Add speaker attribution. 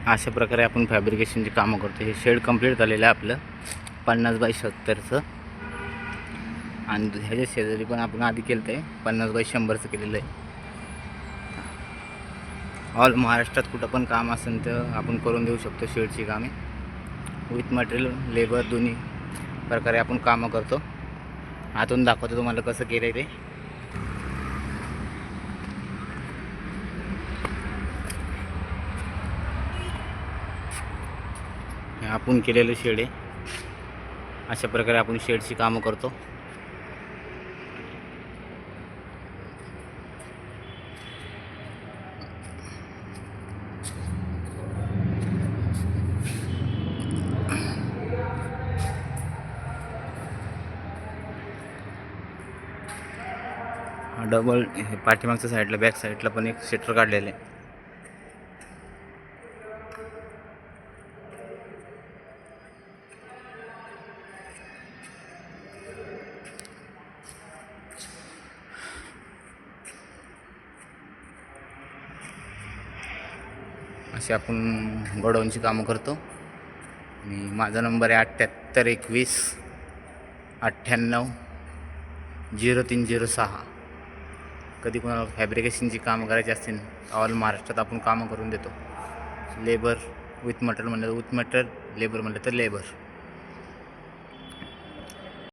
Speaker 1: अशा प्रकारे आपण फॅब्रिकेशनची कामं करतो. हे शेड कंप्लीट झालेलं आहे आपलं 50x70चं. आणि ह्याच्या शेजारी पण आपण आधी केलं आहे 50x100चं केलेलं आहे. ऑल महाराष्ट्रात कुठं पण काम असेल तर आपण करून देऊ शकतो. शेडची कामे विथ मटेरियल लेबर दोन्ही प्रकारे आपण कामं करतो. आतून दाखवतो तुम्हाला कसं केलं आहे ते. आपण केलेलं शेड आहे. अशा प्रकारे आपण शेडची कामं करतो. डबल पाठीमागच्या साईडला बॅक साईडला पण एक शटर काढलेलं आहे. असे आपण गोडाऊनची कामं करतो. आणि माझा नंबर आहे 7821980306. कधी कोणाला फॅब्रिकेशनची कामं करायची असतील ऑल महाराष्ट्रात आपण कामं करून देतो. लेबर विथ मटेरियल म्हणलं तर विथ मटेरियल, लेबर म्हणलं तर लेबर.